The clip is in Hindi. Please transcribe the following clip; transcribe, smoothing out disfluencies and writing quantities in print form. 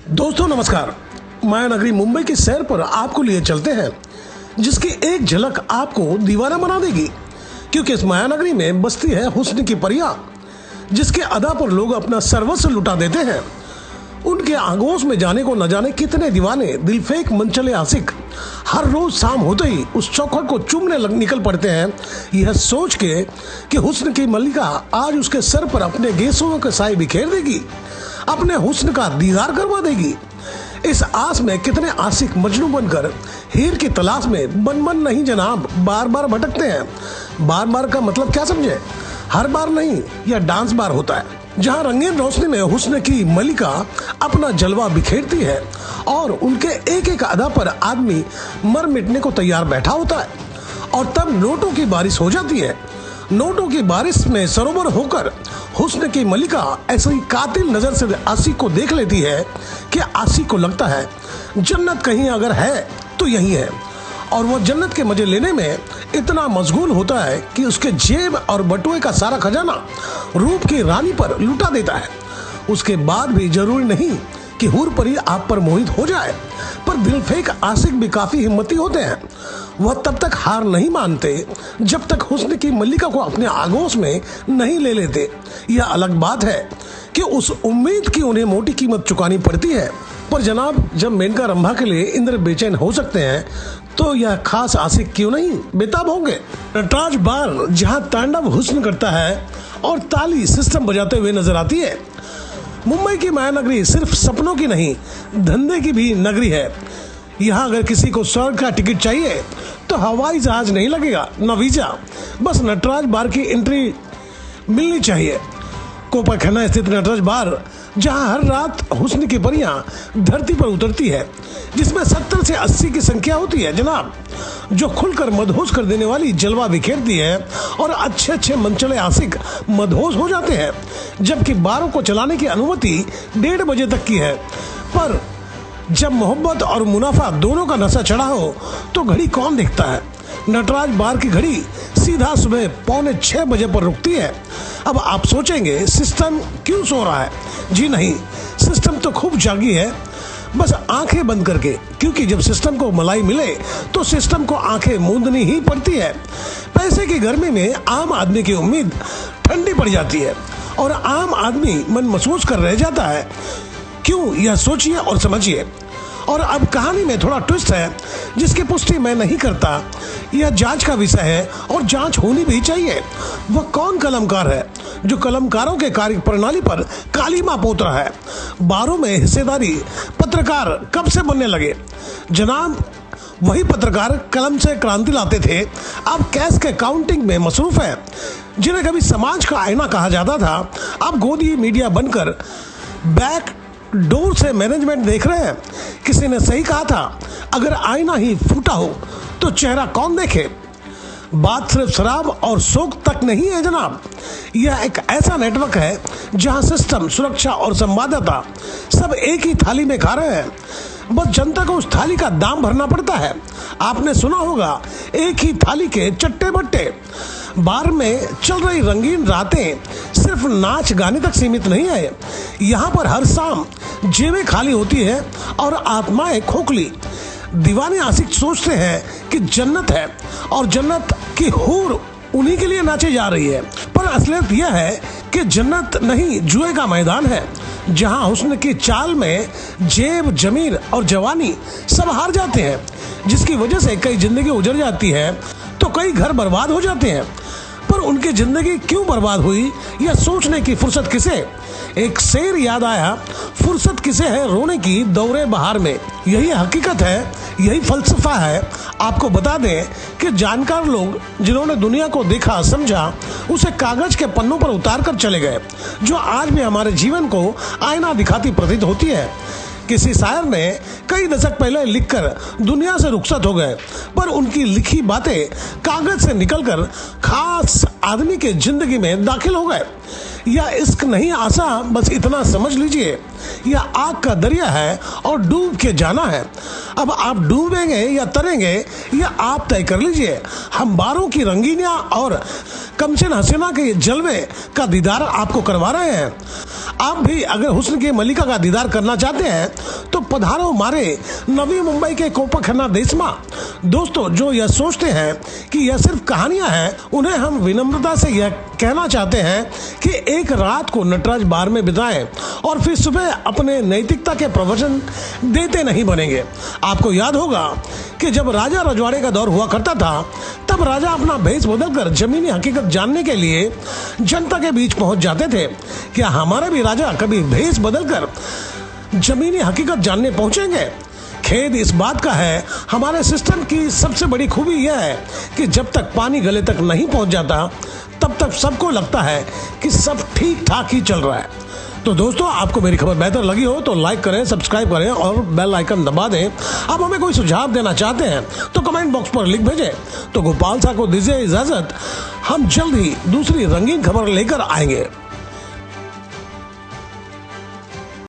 दोस्तों नमस्कार। माया नगरी मुंबई के सैर पर आपको लिए चलते हैं, जिसकी एक झलक आपको दीवाना बना देगी। क्योंकि इस माया नगरी में बसती है हुस्न की परियां, जिसके अदा पर लोग अपना सर्वस्व लुटा देते हैं। उनके आगोश में जाने को न जाने कितने दीवाने दिलफेक मनचले आशिक हर रोज शाम होते ही उस चौखट को चूमने निकल पड़ते हैं, यह सोच के कि हुस्न की मल्लिका आज उसके सर पर अपने गेसों के साए बिखेर देगी, अपने हुस्न का दीदार करवा देगी। इस आस में कितने आशिक मजनू बनकर हीर की तलाश में बन नहीं जनाब बार बार भटकते हैं। बार बार का मतलब क्या समझे? हर बार नहीं, यह डांस बार होता है, जहां रंगीन रोशनी में हुस्न की मल्लिका अपना जलवा बिखेरती है और उनके एक एक अदा पर आदमी मर मिटने को तैयार बैठा होता है। और तब नोटों की बारिश हो जाती है। नोटों की बारिश में सरोवर होकर हुस्न की मल्लिका ऐसी कातिल नजर से आशिक को देख लेती है कि आशिक को लगता है जन्नत कहीं अगर है तो यही है। और वह जन्नत के मजे लेने में इतना मशगूल होता है कि उसके जेब और बटुए का सारा खजाना रूप की रानी पर लुटा देता है। उसके बाद भी जरूरी नहीं कि हूर परी आप पर मोहित हो जाए, पर दिलफेक आशिक भी काफी हिम्मती होते हैं। वह तब तक हार नहीं मानते जब तक हुस्न की मल्लिका को अपने आगोश में नहीं ले लेते। यह अलग बात है कि उस उम्मीद की उन्हें मोटी कीमत चुकानी पड़ती है। पर जनाब, जब मेनका रंभा के लिए इंद्र बेचैन हो सकते हैं तो यह खास आशिक क्यों नहीं बेताब होंगे। नटराज बार जहां तांडव हुस्न करता है और ताली सिस्टम बजाते हुए नजर आती है। मुंबई की माया नगरी सिर्फ सपनों की नहीं, धंधे की भी नगरी है। यहाँ अगर किसी को स्वर्ग का टिकट चाहिए तो हवाई जहाज नहीं लगेगा, न वीजा, बस नटराज बार की एंट्री मिलनी चाहिए। कोपाखाना स्थित नटराज बार, जहां हर रात हुस्न की परियां धरती पर उतरती है, जिसमें 70 से 80 की संख्या होती है जनाब, जो खुलकर मदहोश कर देने वाली जलवा बिखेरती है और अच्छे अच्छे मनचले आशिक मदहोश हो जाते हैं। जबकि बारों को चलाने की अनुमति 1:30 बजे तक की है। पर जब मोहब्बत और मुनाफा दोनों का नशा चढ़ा हो तो घड़ी कौन देखता है। नटराज बार की घड़ी सीधा सुबह 5:45 बजे पर रुकती है। अब आप सोचेंगे सिस्टम क्यों सो रहा है? जी नहीं, सिस्टम तो खूब जागी है, बस आंखें बंद करके। क्योंकि जब सिस्टम को मलाई मिले तो सिस्टम को आंखें मूंदनी ही पड़ती है। पैसे की गर्मी में आम आदमी की उम्मीद ठंडी पड़ जाती है और आम आदमी मन महसूस कर रह जाता है। क्यों, यह सोचिए और समझिए। और अब कहानी में थोड़ा ट्विस्ट है, जिसकी पुष्टि मैं नहीं करता। यह जांच का विषय है और जांच होनी भी चाहिए। वह कौन कलमकार है जो कलमकारों के कार्य प्रणाली पर कालीमा पोत रहा है? बारों में हिस्सेदारी पत्रकार कब से बनने लगे जनाब? वही पत्रकार कलम से क्रांति लाते थे, अब कैश के काउंटिंग में मसरूफ है। जिन्हें कभी समाज का आईना कहा जाता था, अब गोदी मीडिया बनकर बैक डोर से मैनेजमेंट देख रहे हैं। किसी ने सही कहा था, अगर आईना ही फूटा हो तो चेहरा कौन देखे? बात सिर्फ शराब और शौक तक नहीं है जनाब। यह एक ऐसा नेटवर्क है जहां सिस्टम, सुरक्षा और संवाददाता सब एक ही थाली में खा रहे हैं। बस जनता को उस थाली का दाम भरना पड़ता है। आपने सुना होगा, एक ही थाली के चट्टे बट्टे। बार में चल रही रंगीन रातें सिर्फ नाच गाने तक सीमित नहीं है। यहाँ पर हर शाम जेबें खाली होती है और आत्माएं खोखली। दीवाने आशिक सोचते हैं कि जन्नत है और जन्नत की हूर उन्हीं के लिए नाचे जा रही है। पर असलियत यह है कि जन्नत नहीं, जुए का मैदान है, जहां हुस्न की चाल में जेब, जमीर और जवानी सब हार जाते हैं, जिसकी वजह से कई जिंदगी उजड़ जाती है तो कई घर बर्बाद हो जाते हैं। पर उनकी जिंदगी क्यों बर्बाद हुई, यह सोचने की फुर्सत किसे? एक शेर याद आया, फुर्सत किसे है रोने की दौरे बहार में। यही हकीकत है, यही फलसफा है। आपको बता दें कि जानकार लोग जिन्होंने दुनिया को देखा, समझा, उसे कागज के पन्नों पर उतार कर चले गए, जो आज भी हमारे जीवन को आईना दिखाती प्रतीत होती है। किसी शायर ने कई दशक पहले लिखकर दुनिया से रुखसत हो गए, पर उनकी लिखी बातें कागज से निकलकर खास आदमी के जिंदगी में दाखिल हो गए। यह इश्क नहीं आशा, बस इतना समझ लीजिए, यह आग का दरिया है और डूब के जाना है। अब आप डूबेंगे या तरेंगे, यह आप तय कर लीजिए। हम बारों की रंगीनियां और कमसिन हसीना के जलवे का दीदार आपको करवा रहे हैं। आप भी अगर हुस्न की मलिका का दीदार करना चाहते हैं तो पधारो हमारे नवी मुंबई के कोपा देशमा। दोस्तों, जो यह सोचते हैं कि यह सिर्फ कहानियां हैं, उन्हें हम विनम्रता से यह कहना चाहते हैं कि एक रात को नटराज बार में बिताएं और फिर सुबह अपने नैतिकता के प्रवचन देते नहीं बनेंगे। आपको याद होगा कि जब राजा रजवाड़े का दौर हुआ करता था, तब राजा अपना भेष बदलकर जमीनी हकीकत जानने के लिए जनता के बीच पहुंच जाते थे। क्या हमारे भी राजा कभी भेष बदलकर जमीनी हकीकत जानने पहुंचेंगे? खेद इस बात का है, हमारे सिस्टम की सबसे बड़ी खूबी यह है कि जब तक पानी गले तक नहीं पहुंच जाता, तब तक सबको लगता है कि सब ठीक ठाक ही चल रहा है। तो दोस्तों, आपको मेरी खबर बेहतर लगी हो तो लाइक करें, सब्सक्राइब करें और बेल आइकन दबा दें। आप हमें कोई सुझाव देना चाहते हैं तो कमेंट बॉक्स पर लिख भेजें। तो गोपाल साहब को दीजिए इजाजत, हम जल्द ही दूसरी रंगीन खबर लेकर आएंगे।